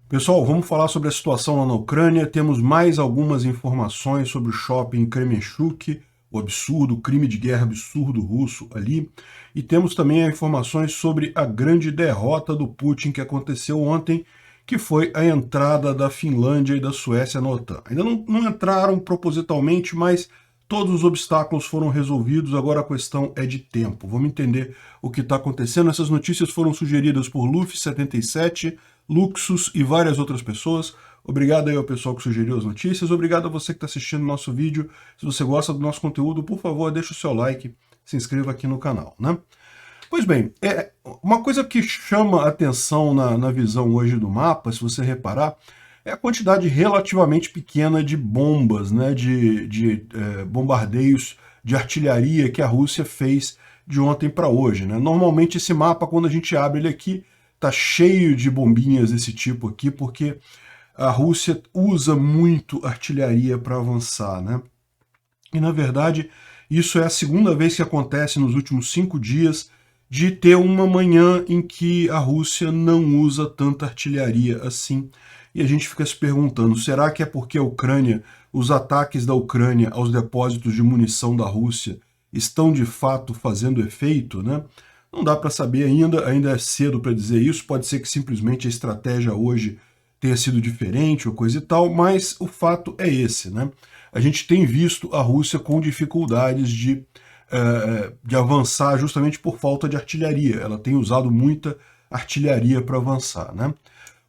Pessoal, vamos falar sobre a situação lá na Ucrânia. Temos mais algumas informações sobre o shopping Kremenchuk, o absurdo, o crime de guerra absurdo russo ali. E temos também informações sobre a grande derrota do Putin que aconteceu ontem, que foi a entrada da Finlândia e da Suécia na OTAN. Ainda não entraram propositalmente, mas todos os obstáculos foram resolvidos, agora a questão é de tempo. Vamos entender o que está acontecendo. Essas notícias foram sugeridas por Luffy77, Luxus e várias outras pessoas. Obrigado aí ao pessoal que sugeriu as notícias, obrigado a você que está assistindo o nosso vídeo. Se você gosta do nosso conteúdo, por favor, deixa o seu like, se inscreva aqui no canal, né? Pois bem, uma coisa que chama a atenção na visão hoje do mapa, se você reparar, é a quantidade relativamente pequena de bombas, né, de bombardeios de artilharia que a Rússia fez de ontem para hoje, né? Normalmente esse mapa, quando a gente abre ele aqui, tá cheio de bombinhas desse tipo aqui, porque a Rússia usa muito artilharia para avançar, né? E na verdade, isso é a segunda vez que acontece nos últimos 5 dias de ter uma manhã em que a Rússia não usa tanta artilharia assim. E a gente fica se perguntando, será que é porque a Ucrânia, os ataques da Ucrânia aos depósitos de munição da Rússia estão de fato fazendo efeito, né? Não dá para saber ainda é cedo para dizer isso, pode ser que simplesmente a estratégia hoje tenha sido diferente ou coisa e tal, mas o fato é esse, né? A gente tem visto a Rússia com dificuldades de avançar justamente por falta de artilharia. Ela tem usado muita artilharia para avançar, né?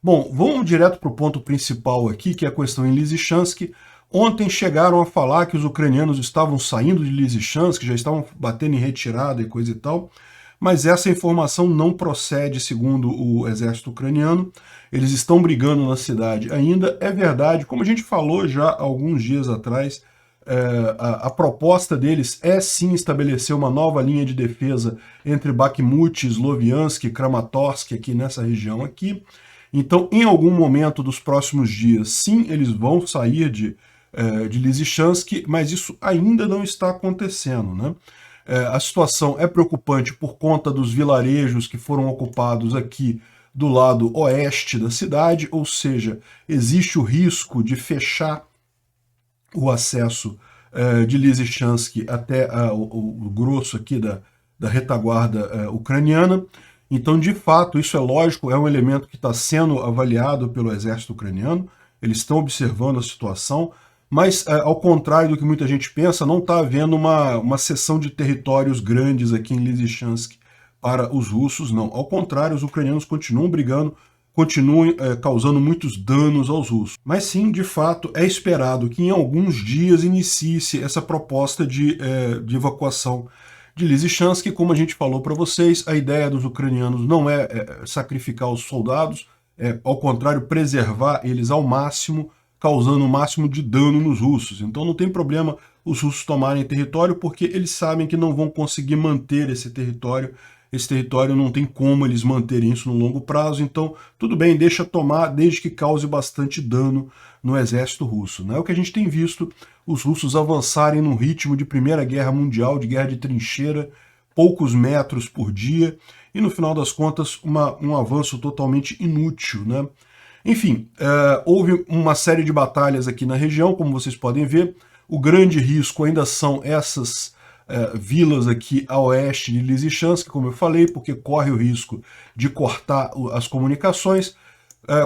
Bom, vamos direto para o ponto principal aqui, que é a questão em Lysychansk. Ontem chegaram a falar que os ucranianos estavam saindo de Lysychansk, já estavam batendo em retirada e coisa e tal, mas essa informação não procede segundo o exército ucraniano. Eles estão brigando na cidade ainda. É verdade, como a gente falou já há alguns dias atrás, a proposta deles é sim estabelecer uma nova linha de defesa entre Bakhmut, Sloviansk, Kramatorsk, aqui nessa região aqui. Então, em algum momento dos próximos dias, sim, eles vão sair de Lysychansk, mas isso ainda não está acontecendo, né? A situação é preocupante por conta dos vilarejos que foram ocupados aqui do lado oeste da cidade, ou seja, existe o risco de fechar o acesso de Lysychansk até o grosso aqui da retaguarda ucraniana. Então, de fato, isso é lógico, é um elemento que está sendo avaliado pelo exército ucraniano, eles estão observando a situação, mas, ao contrário do que muita gente pensa, não está havendo uma cessão de territórios grandes aqui em Lysychansk para os russos, não. Ao contrário, os ucranianos continuam brigando, continuam causando muitos danos aos russos. Mas sim, de fato, é esperado que em alguns dias inicie-se essa proposta de evacuação de Lysychansk. Como a gente falou para vocês, a ideia dos ucranianos não é sacrificar os soldados, ao contrário, preservar eles ao máximo, causando o máximo de dano nos russos. Então não tem problema os russos tomarem território, porque eles sabem que não vão conseguir manter esse território não tem como eles manterem isso no longo prazo, então tudo bem, deixa tomar, desde que cause bastante dano no exército russo. É o que a gente tem visto os russos avançarem num ritmo de Primeira Guerra Mundial, de guerra de trincheira, poucos metros por dia, e no final das contas um avanço totalmente inútil, né? Enfim, houve uma série de batalhas aqui na região, como vocês podem ver. O grande risco ainda são essas vilas aqui a oeste de Lysychansk, como eu falei, porque corre o risco de cortar as comunicações.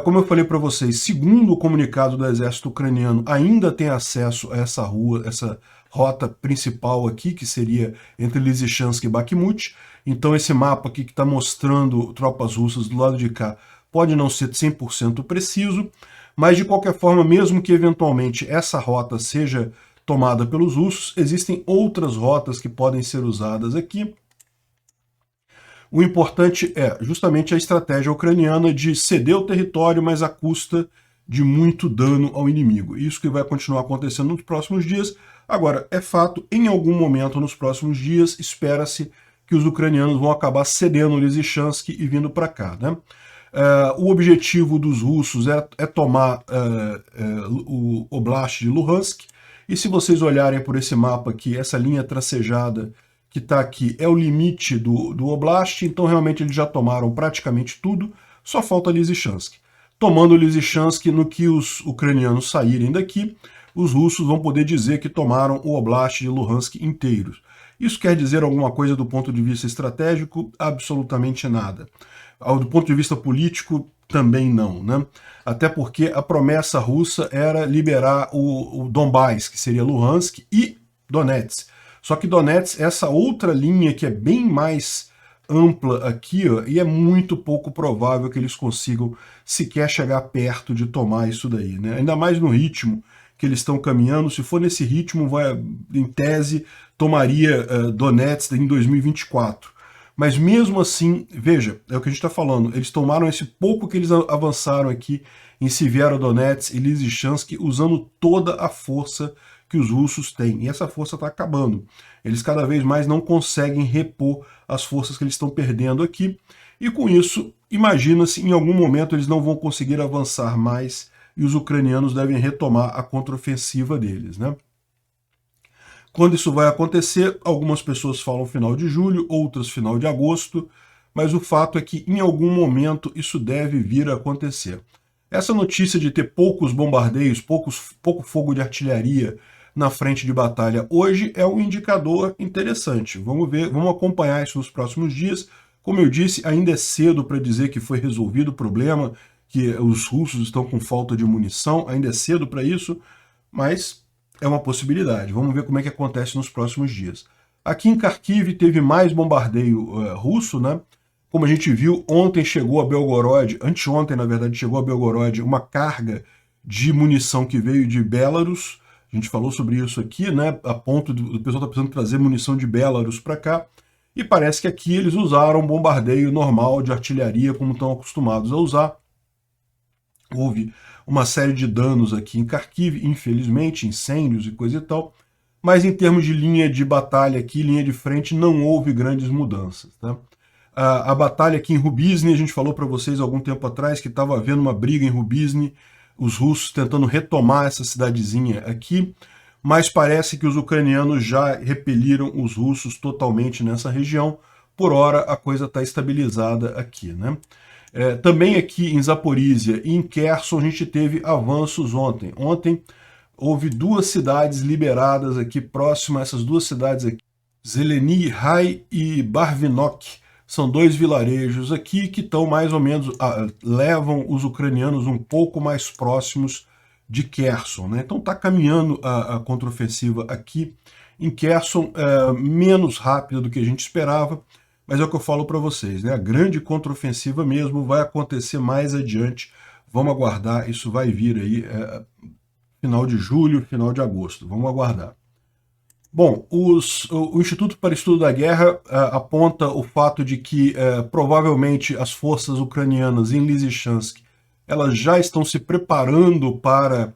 Como eu falei para vocês, segundo o comunicado do exército ucraniano, ainda tem acesso a essa rua, essa rota principal aqui, que seria entre Lysychansk e Bakhmut. Então esse mapa aqui que está mostrando tropas russas do lado de cá pode não ser 100% preciso, mas de qualquer forma, mesmo que eventualmente essa rota seja tomada pelos russos, existem outras rotas que podem ser usadas aqui. O importante é justamente a estratégia ucraniana de ceder o território, mas à custa de muito dano ao inimigo. Isso que vai continuar acontecendo nos próximos dias. Agora, é fato, em algum momento nos próximos dias, espera-se que os ucranianos vão acabar cedendo Lysychansk e vindo para cá, né? O objetivo dos russos é tomar o Oblast de Luhansk, e se vocês olharem por esse mapa aqui, essa linha tracejada que está aqui é o limite do Oblast, então realmente eles já tomaram praticamente tudo, só falta Lysychansk. tomando Lysychansk. No que os ucranianos saírem daqui, os russos vão poder dizer que tomaram o Oblast de Luhansk inteiros. Isso quer dizer alguma coisa do ponto de vista estratégico? Absolutamente nada. Do ponto de vista político, também não, né? Até porque a promessa russa era liberar o Donbás, que seria Luhansk, e Donetsk. Só que Donetsk, essa outra linha que é bem mais ampla aqui, ó, e é muito pouco provável que eles consigam sequer chegar perto de tomar isso daí, né? Ainda mais no ritmo que eles estão caminhando. Se for nesse ritmo, em tese, tomaria Donetsk em 2024. Mas mesmo assim, veja, é o que a gente está falando, eles tomaram esse pouco que eles avançaram aqui em Severodonetsk e Lysychansk, usando toda a força que os russos têm. E essa força está acabando. Eles cada vez mais não conseguem repor as forças que eles estão perdendo aqui. E com isso, imagina-se, em algum momento eles não vão conseguir avançar mais e os ucranianos devem retomar a contraofensiva deles, né? Quando isso vai acontecer, algumas pessoas falam final de julho, outras final de agosto, mas o fato é que em algum momento isso deve vir a acontecer. Essa notícia de ter poucos bombardeios, pouco fogo de artilharia na frente de batalha hoje é um indicador interessante. Vamos ver, vamos acompanhar isso nos próximos dias. Como eu disse, ainda é cedo para dizer que foi resolvido o problema, que os russos estão com falta de munição, ainda é cedo para isso, mas é uma possibilidade. Vamos ver como é que acontece nos próximos dias. Aqui em Kharkiv teve mais bombardeio russo, né? Como a gente viu, ontem chegou a Belgorod, anteontem, na verdade, chegou a Belgorod uma carga de munição que veio de Belarus. A gente falou sobre isso aqui, né? A ponto do pessoal estar precisando trazer munição de Belarus para cá. E parece que aqui eles usaram bombardeio normal de artilharia, como estão acostumados a usar. Houve uma série de danos aqui em Kharkiv, infelizmente, incêndios e coisa e tal, mas em termos de linha de batalha aqui, linha de frente, não houve grandes mudanças, tá? A batalha aqui em Rubizny, a gente falou para vocês algum tempo atrás que estava havendo uma briga em Rubizny, os russos tentando retomar essa cidadezinha aqui, mas parece que os ucranianos já repeliram os russos totalmente nessa região. Por hora a coisa está estabilizada aqui, né? Também aqui em Zaporizhia e em Kherson a gente teve avanços ontem. Ontem houve duas cidades liberadas aqui próximas, essas duas cidades aqui, Zeleny Rai e Barvinok. São dois vilarejos aqui que estão mais ou menos, levam os ucranianos um pouco mais próximos de Kherson, né? Então está caminhando a contraofensiva aqui em Kherson, menos rápida do que a gente esperava, mas é o que eu falo para vocês, né? A grande contraofensiva mesmo vai acontecer mais adiante. Vamos aguardar, isso vai vir aí final de julho, final de agosto. Vamos aguardar. Bom, o Instituto para Estudo da Guerra aponta o fato de que provavelmente as forças ucranianas em Lysychansk elas já estão se preparando para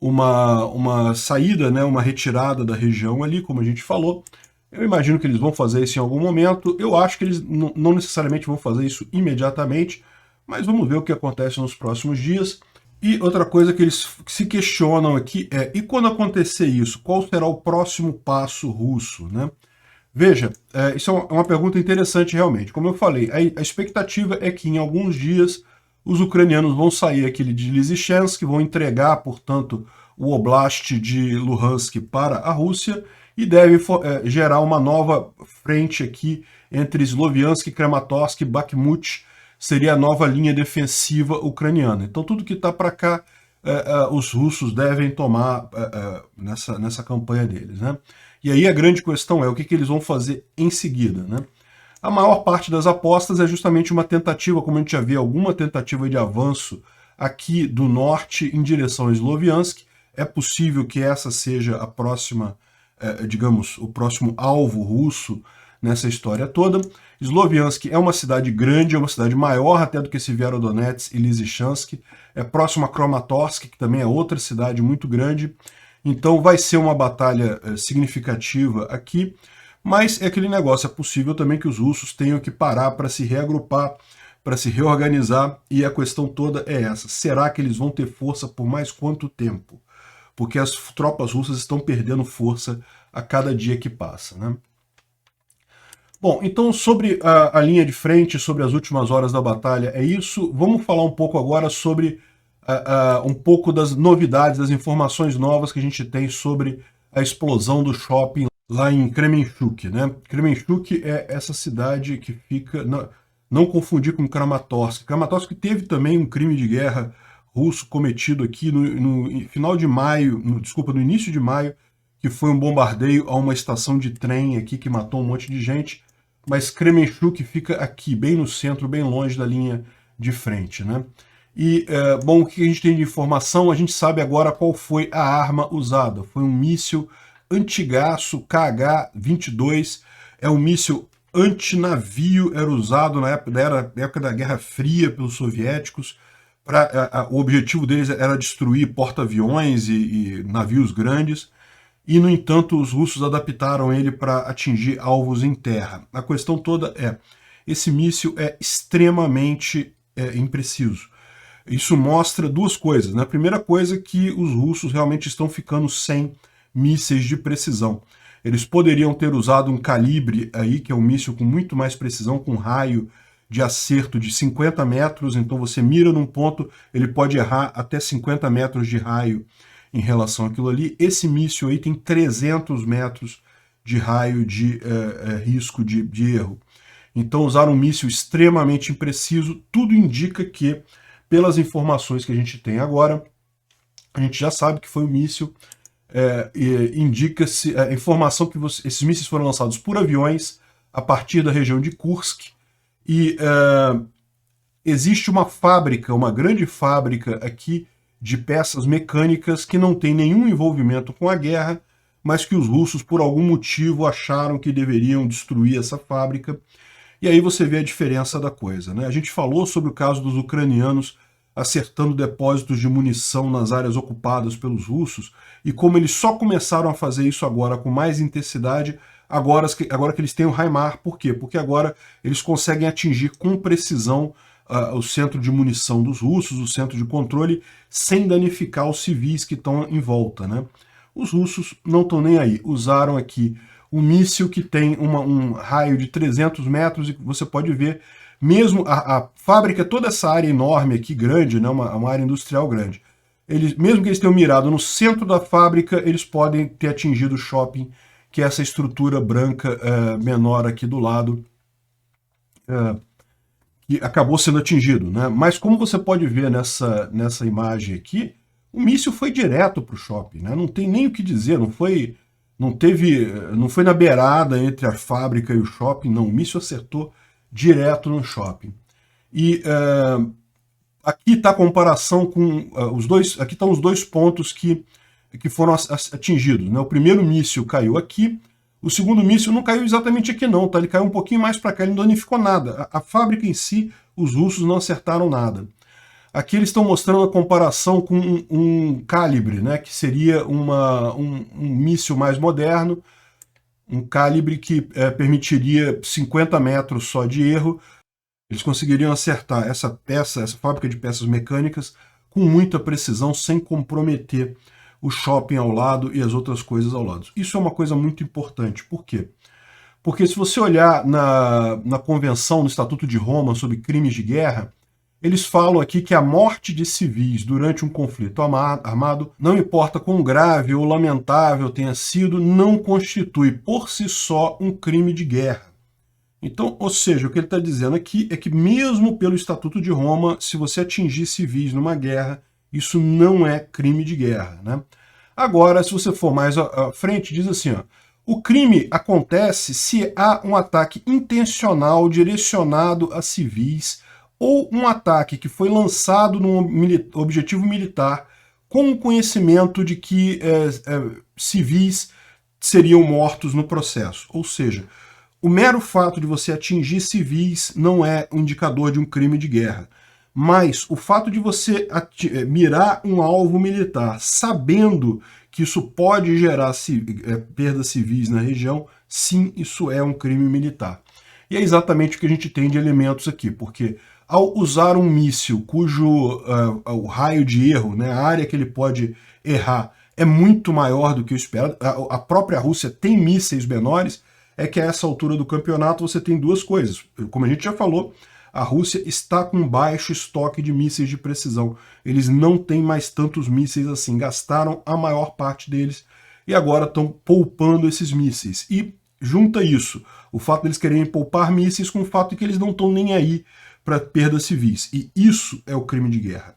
uma saída, né, uma retirada da região ali, como a gente falou. Eu imagino que eles vão fazer isso em algum momento. Eu acho que eles não necessariamente vão fazer isso imediatamente, mas vamos ver o que acontece nos próximos dias. E outra coisa que eles se questionam aqui é, e quando acontecer isso, qual será o próximo passo russo, né? Veja, isso é uma pergunta interessante realmente. Como eu falei, a expectativa é que em alguns dias os ucranianos vão sair aqui de Lysychansk, vão entregar, portanto, o Oblast de Luhansk para a Rússia e deve gerar uma nova frente aqui entre Sloviansk, Kramatorsk e Bakhmut, seria a nova linha defensiva ucraniana. Então tudo que está para cá, os russos devem tomar nessa campanha deles, né? E aí a grande questão é o que eles vão fazer em seguida, né? A maior parte das apostas é justamente uma tentativa, como a gente já viu, alguma tentativa de avanço aqui do norte em direção a Sloviansk. É possível que essa seja a próxima, digamos, o próximo alvo russo nessa história toda. Sloviansk é uma cidade grande, é uma cidade maior até do que Severodonetsk e Lysychansk. É próximo a Kramatorsk, que também é outra cidade muito grande. Então vai ser uma batalha significativa aqui. Mas é aquele negócio, é possível também que os russos tenham que parar para se reagrupar, para se reorganizar, e a questão toda é essa. Será que eles vão ter força por mais quanto tempo? Porque as tropas russas estão perdendo força a cada dia que passa, né? Bom, então sobre a linha de frente, sobre as últimas horas da batalha, é isso. Vamos falar um pouco agora sobre um pouco das novidades, das informações novas que a gente tem sobre a explosão do shopping lá em Kremenchuk, né? Kremenchuk é essa cidade que fica... Não confundir com Kramatorsk. Kramatorsk teve também um crime de guerra russo cometido aqui no final de maio, no início de maio, que foi um bombardeio a uma estação de trem aqui que matou um monte de gente, mas Kremenchuk fica aqui, bem no centro, bem longe da linha de frente, né? E, bom, o que a gente tem de informação? A gente sabe agora qual foi a arma usada. Foi um míssil antigaço KH-22, é um míssil antinavio, era usado na época da Guerra Fria pelos soviéticos. O objetivo deles era destruir porta-aviões e navios grandes, e, no entanto, os russos adaptaram ele para atingir alvos em terra. A questão toda esse míssil é extremamente impreciso. Isso mostra duas coisas, né? A primeira coisa é que os russos realmente estão ficando sem mísseis de precisão. Eles poderiam ter usado um calibre aí, que é um míssil com muito mais precisão, com raio de acerto de 50 metros, então você mira num ponto, ele pode errar até 50 metros de raio em relação àquilo ali. Esse míssil aí tem 300 metros de raio de risco de erro. Então usaram um míssil extremamente impreciso. Tudo indica que, pelas informações que a gente tem agora, a gente já sabe que foi um míssil. Indica-se a informação que esses mísseis foram lançados por aviões a partir da região de Kursk, e existe uma fábrica, uma grande fábrica aqui de peças mecânicas que não tem nenhum envolvimento com a guerra, mas que os russos, por algum motivo, acharam que deveriam destruir essa fábrica. E aí você vê a diferença da coisa, né? A gente falou sobre o caso dos ucranianos acertando depósitos de munição nas áreas ocupadas pelos russos, e como eles só começaram a fazer isso agora com mais intensidade, agora que eles têm o HIMAR. Por quê? Porque agora eles conseguem atingir com precisão o centro de munição dos russos, o centro de controle, sem danificar os civis que estão em volta, né? Os russos não estão nem aí. Usaram aqui um míssil que tem um raio de 300 metros, e você pode ver, mesmo a fábrica, toda essa área enorme aqui, grande, né, uma área industrial grande, mesmo que eles tenham mirado no centro da fábrica, eles podem ter atingido o shopping, que é essa estrutura branca menor aqui do lado, que acabou sendo atingido, né? Mas como você pode ver nessa imagem aqui, o míssil foi direto para o shopping, né? Não tem nem o que dizer, não foi na beirada entre a fábrica e o shopping, não, o míssil acertou direto no shopping. E aqui está a comparação com os dois, aqui estão os dois pontos que foram atingidos, né? O primeiro míssil caiu aqui, o segundo míssil não caiu exatamente aqui não, tá? Ele caiu um pouquinho mais para cá, ele não danificou nada. A fábrica em si, os russos não acertaram nada. Aqui eles estão mostrando a comparação com um calibre, né? Que seria um míssil mais moderno, um calibre que permitiria 50 metros só de erro. Eles conseguiriam acertar essa fábrica de peças mecânicas com muita precisão, sem comprometer o shopping ao lado e as outras coisas ao lado. Isso é uma coisa muito importante. Por quê? Porque se você olhar na Convenção, no Estatuto de Roma sobre crimes de guerra, eles falam aqui que a morte de civis durante um conflito armado, não importa quão grave ou lamentável tenha sido, não constitui por si só um crime de guerra. Então, ou seja, o que ele está dizendo aqui é que mesmo pelo Estatuto de Roma, se você atingir civis numa guerra, isso não é crime de guerra, né? Agora, se você for mais à frente, diz assim, ó, o crime acontece se há um ataque intencional direcionado a civis ou um ataque que foi lançado num objetivo militar com o conhecimento de que civis seriam mortos no processo. Ou seja, o mero fato de você atingir civis não é um indicador de um crime de guerra. Mas o fato de você mirar um alvo militar sabendo que isso pode gerar perdas civis na região, sim, isso é um crime militar. E é exatamente o que a gente tem de elementos aqui, porque ao usar um míssil cujo o raio de erro, né, a área que ele pode errar, é muito maior do que o esperado, a própria Rússia tem mísseis menores, é que a essa altura do campeonato você tem duas coisas. Como a gente já falou, a Rússia está com baixo estoque de mísseis de precisão. Eles não têm mais tantos mísseis assim, gastaram a maior parte deles e agora estão poupando esses mísseis. E junta isso, o fato deles quererem poupar mísseis com o fato de que eles não estão nem aí para perdas civis. E isso é o crime de guerra.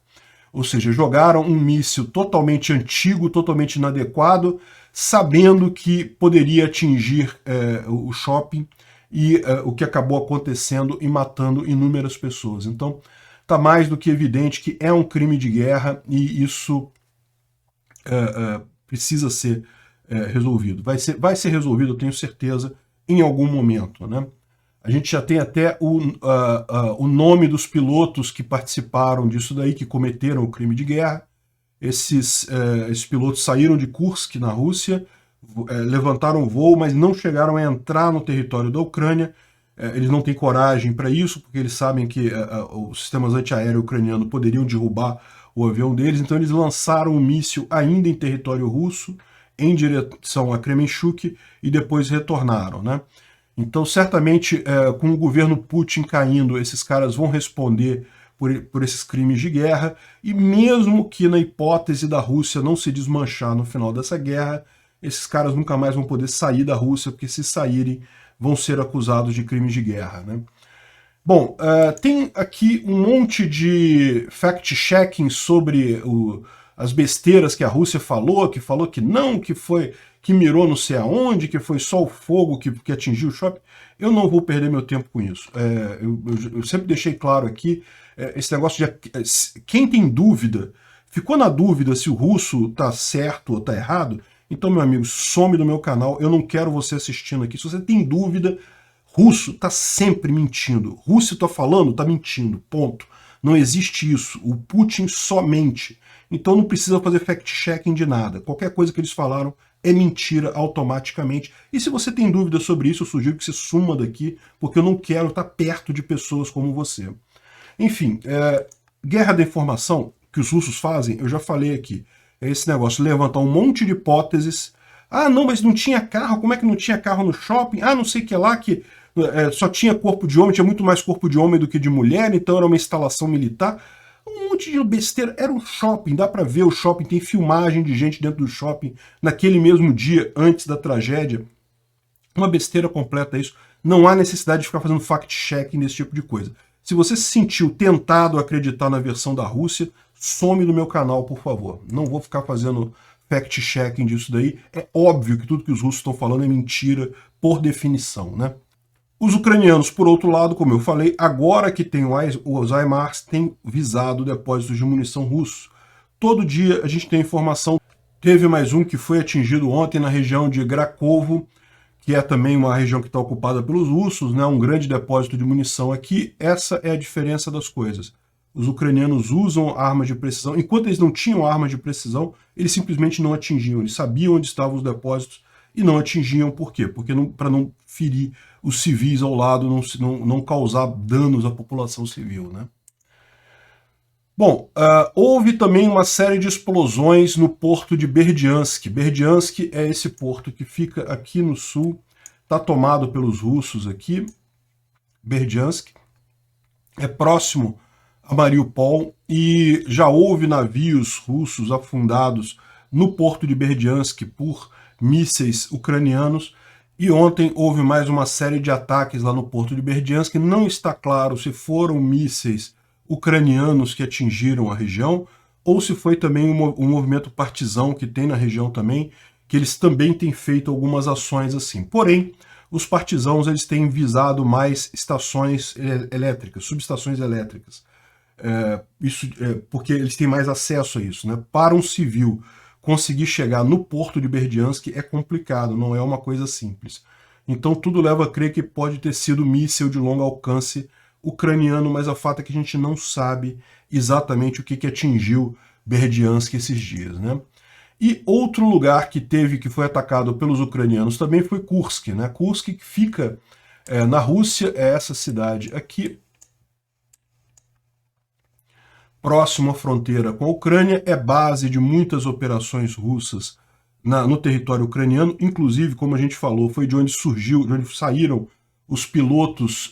Ou seja, jogaram um míssil totalmente antigo, totalmente inadequado, sabendo que poderia atingir o shopping e o que acabou acontecendo e matando inúmeras pessoas. Então, está mais do que evidente que é um crime de guerra e isso precisa ser resolvido. Vai ser resolvido, eu tenho certeza, em algum momento, né? A gente já tem até o nome dos pilotos que participaram disso daí, que cometeram o crime de guerra. Esses pilotos saíram de Kursk, na Rússia, levantaram voo, mas não chegaram a entrar no território da Ucrânia. Eles não têm coragem para isso, porque eles sabem que os sistemas antiaéreos ucranianos poderiam derrubar o avião deles, então eles lançaram um míssil ainda em território russo, em direção a Kremenchuk, e depois retornaram, né? Então, certamente, com o governo Putin caindo, esses caras vão responder por esses crimes de guerra, e mesmo que na hipótese da Rússia não se desmanchar no final dessa guerra, esses caras nunca mais vão poder sair da Rússia, porque se saírem, vão ser acusados de crimes de guerra, né? Bom, tem aqui um monte de fact-checking sobre as besteiras que a Rússia falou que não, que mirou não sei aonde, que foi só o fogo que atingiu o shopping. Eu não vou perder meu tempo com isso. Eu sempre deixei claro aqui, esse negócio de... Quem tem dúvida, ficou na dúvida se o russo tá certo ou tá errado, então, meu amigo, some do meu canal, eu não quero você assistindo aqui. Se você tem dúvida, russo tá sempre mentindo. Rússia tá falando, tá mentindo, ponto. Não existe isso. O Putin só mente. Então não precisa fazer fact-checking de nada. Qualquer coisa que eles falaram é mentira automaticamente. E se você tem dúvida sobre isso, eu sugiro que você suma daqui, porque eu não quero estar perto de pessoas como você. Enfim, guerra da informação que os russos fazem, eu já falei aqui. É esse negócio, levantar um monte de hipóteses. Ah, não, mas não tinha carro, como é que não tinha carro no shopping? Ah, não sei o que lá, que só tinha corpo de homem, tinha muito mais corpo de homem do que de mulher, então era uma instalação militar. Um monte de besteira. Era um shopping, dá pra ver o shopping, tem filmagem de gente dentro do shopping naquele mesmo dia, antes da tragédia. Uma besteira completa isso. Não há necessidade de ficar fazendo fact-checking nesse tipo de coisa. Se você se sentiu tentado a acreditar na versão da Rússia, some do meu canal, por favor. Não vou ficar fazendo fact-checking disso daí. É óbvio que tudo que os russos estão falando é mentira, por definição, né? Os ucranianos, por outro lado, como eu falei, agora que tem os HIMARS, têm visado depósitos de munição russos. Todo dia a gente tem informação. Teve mais um que foi atingido ontem na região de Grakovo, que é também uma região que está ocupada pelos russos, né? Um grande depósito de munição aqui. Essa é a diferença das coisas. Os ucranianos usam armas de precisão. Enquanto eles não tinham armas de precisão, eles simplesmente não atingiam. Eles sabiam onde estavam os depósitos e não atingiam. Por quê? Porque para não ferir os civis ao lado, não causar danos à população civil, né? Bom, houve também uma série de explosões no porto de Berdiansk. Berdiansk é esse porto que fica aqui no sul, está tomado pelos russos aqui. Berdiansk é próximo a Mariupol e já houve navios russos afundados no porto de Berdiansk por mísseis ucranianos. E ontem houve mais uma série de ataques lá no porto de Berdiansk. Não está claro se foram mísseis ucranianos que atingiram a região, ou se foi também um movimento partisão que tem na região também, que eles também têm feito algumas ações assim. Porém, os partisãos eles têm visado mais estações elétricas, subestações elétricas. Porque eles têm mais acesso a isso, né? Para um civil conseguir chegar no porto de Berdiansk é complicado, não é uma coisa simples. Então tudo leva a crer que pode ter sido míssil de longo alcance ucraniano, mas o fato é que a gente não sabe exatamente o que atingiu Berdiansk esses dias, né? E outro lugar que foi atacado pelos ucranianos também foi Kursk, né? Kursk, que fica na Rússia, é essa cidade aqui, próximo à fronteira com a Ucrânia, é base de muitas operações russas no território ucraniano. Inclusive, como a gente falou, foi de onde surgiu, de onde saíram os pilotos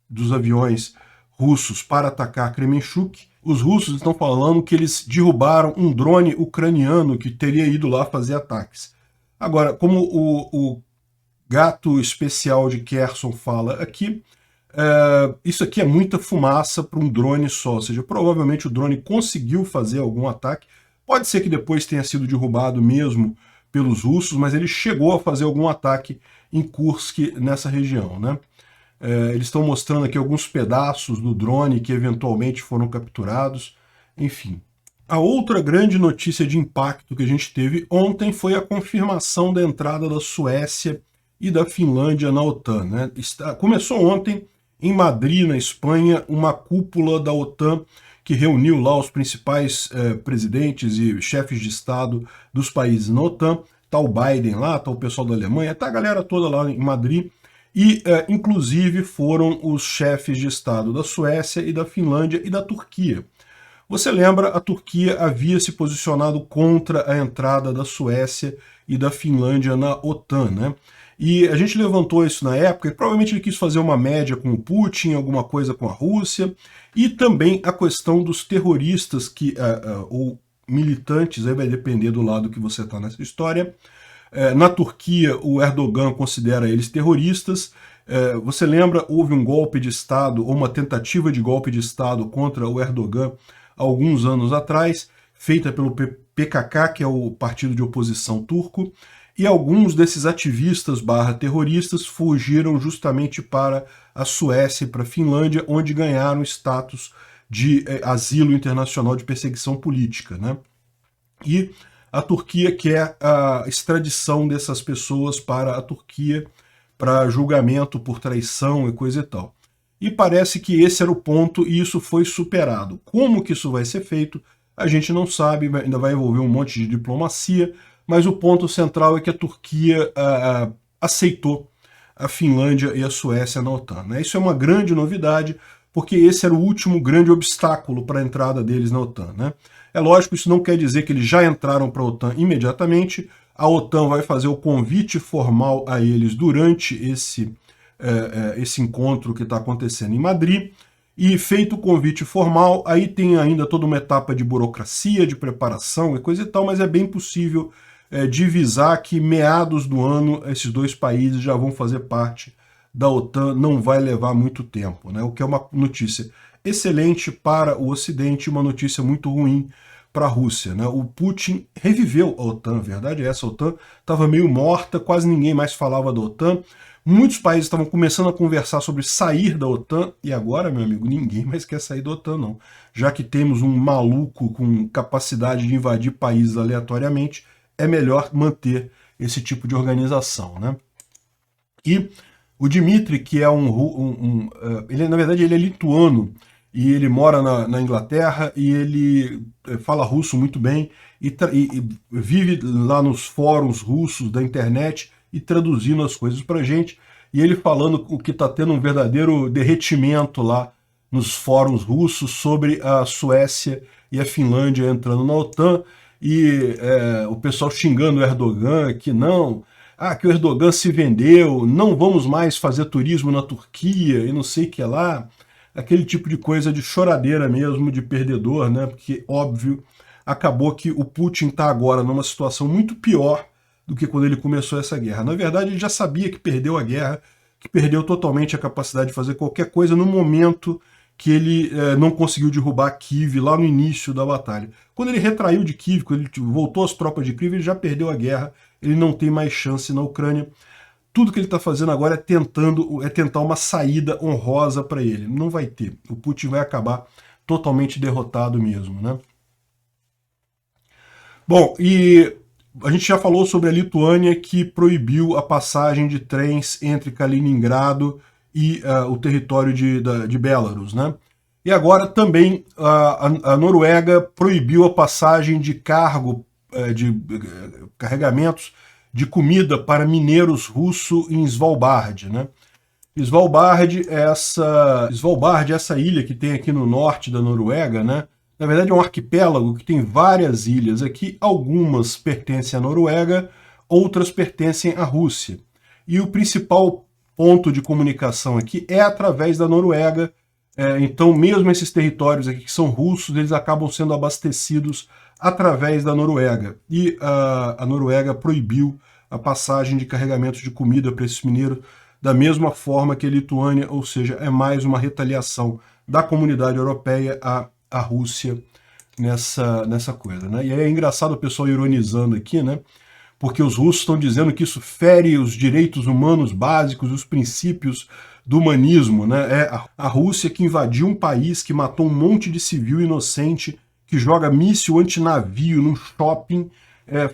dos aviões russos para atacar Kremenchuk. Os russos estão falando que eles derrubaram um drone ucraniano que teria ido lá fazer ataques. Agora, como o gato especial de Kherson fala aqui, isso aqui é muita fumaça para um drone só, ou seja, provavelmente o drone conseguiu fazer algum ataque, pode ser que depois tenha sido derrubado mesmo pelos russos, mas ele chegou a fazer algum ataque em Kursk, nessa região, né? Eles estão mostrando aqui alguns pedaços do drone que eventualmente foram capturados, enfim. A outra grande notícia de impacto que a gente teve ontem foi a confirmação da entrada da Suécia e da Finlândia na OTAN, né? Começou ontem, em Madrid, na Espanha, uma cúpula da OTAN que reuniu lá os principais presidentes e chefes de Estado dos países na OTAN. Tá o Biden lá, tá o pessoal da Alemanha, tá a galera toda lá em Madrid. E, inclusive, foram os chefes de Estado da Suécia e da Finlândia e da Turquia. Você lembra, a Turquia havia se posicionado contra a entrada da Suécia e da Finlândia na OTAN, né? E a gente levantou isso na época, e provavelmente ele quis fazer uma média com o Putin, alguma coisa com a Rússia, e também a questão dos terroristas ou militantes, aí vai depender do lado que você está nessa história. Na Turquia, o Erdogan considera eles terroristas. Você lembra, houve um golpe de Estado, ou uma tentativa de golpe de Estado contra o Erdogan alguns anos atrás, feita pelo PKK, que é o partido de oposição turco, e alguns desses ativistas terroristas fugiram justamente para a Suécia e para a Finlândia, onde ganharam status de asilo internacional de perseguição política, né? E a Turquia quer a extradição dessas pessoas para a Turquia para julgamento por traição e coisa e tal. E parece que esse era o ponto e isso foi superado. Como que isso vai ser feito, a gente não sabe, ainda vai envolver um monte de diplomacia, mas o ponto central é que a Turquia aceitou a Finlândia e a Suécia na OTAN, né? Isso é uma grande novidade, porque esse era o último grande obstáculo para a entrada deles na OTAN, né? É lógico, isso não quer dizer que eles já entraram para a OTAN imediatamente. A OTAN vai fazer o convite formal a eles durante esse encontro que está acontecendo em Madrid. E feito o convite formal, aí tem ainda toda uma etapa de burocracia, de preparação e coisa e tal, mas é bem possível divisar que meados do ano esses dois países já vão fazer parte da OTAN, não vai levar muito tempo, né? O que é uma notícia excelente para o Ocidente e uma notícia muito ruim para a Rússia, né? O Putin reviveu a OTAN, a verdade é essa, a OTAN estava meio morta, quase ninguém mais falava da OTAN, muitos países estavam começando a conversar sobre sair da OTAN, e agora, meu amigo, ninguém mais quer sair da OTAN, não. Já que temos um maluco com capacidade de invadir países aleatoriamente, é melhor manter esse tipo de organização, né? E o Dmitry, que é ele, na verdade, ele é lituano, e ele mora na Inglaterra, e ele fala russo muito bem, e vive lá nos fóruns russos da internet, e traduzindo as coisas pra gente, e ele falando o que está tendo um verdadeiro derretimento lá nos fóruns russos sobre a Suécia e a Finlândia entrando na OTAN, e o pessoal xingando o Erdogan, que não, que o Erdogan se vendeu, não vamos mais fazer turismo na Turquia, e não sei o que lá, aquele tipo de coisa de choradeira mesmo, de perdedor, né? Porque, óbvio, acabou que o Putin está agora numa situação muito pior do que quando ele começou essa guerra. Na verdade, ele já sabia que perdeu a guerra, que perdeu totalmente a capacidade de fazer qualquer coisa no momento que ele não conseguiu derrubar Kiev lá no início da batalha. Quando ele retraiu de Kiev, quando ele voltou às tropas de Kiev, ele já perdeu a guerra, ele não tem mais chance na Ucrânia. Tudo que ele está fazendo agora é tentar uma saída honrosa para ele. Não vai ter. O Putin vai acabar totalmente derrotado mesmo, né? Bom, e a gente já falou sobre a Lituânia, que proibiu a passagem de trens entre Kaliningrado e o território de Belarus, né? E agora também a Noruega proibiu a passagem de carregamentos de comida para mineiros russos em Svalbard, né? Svalbard é essa ilha que tem aqui no norte da Noruega, né? Na verdade é um arquipélago que tem várias ilhas aqui, algumas pertencem à Noruega, outras pertencem à Rússia. E o principal ponto de comunicação aqui é através da Noruega, então mesmo esses territórios aqui que são russos, eles acabam sendo abastecidos através da Noruega. E a Noruega proibiu a passagem de carregamentos de comida para esses mineiros da mesma forma que a Lituânia, ou seja, é mais uma retaliação da comunidade europeia à Rússia nessa coisa, né? E aí é engraçado o pessoal ironizando aqui, né? Porque os russos estão dizendo que isso fere os direitos humanos básicos, os princípios do humanismo, né? É a Rússia que invadiu um país, que matou um monte de civil inocente, que joga míssil antinavio num shopping,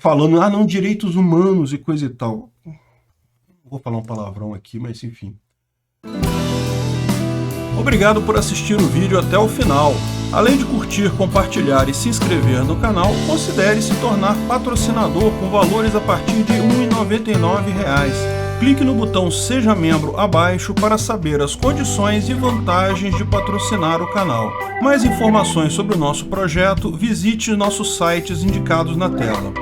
falando, não, direitos humanos e coisa e tal. Vou falar um palavrão aqui, mas enfim. Obrigado por assistir o vídeo até o final. Além de curtir, compartilhar e se inscrever no canal, considere se tornar patrocinador com valores a partir de R$ 1,99. Clique no botão Seja Membro abaixo para saber as condições e vantagens de patrocinar o canal. Mais informações sobre o nosso projeto, visite nossos sites indicados na tela.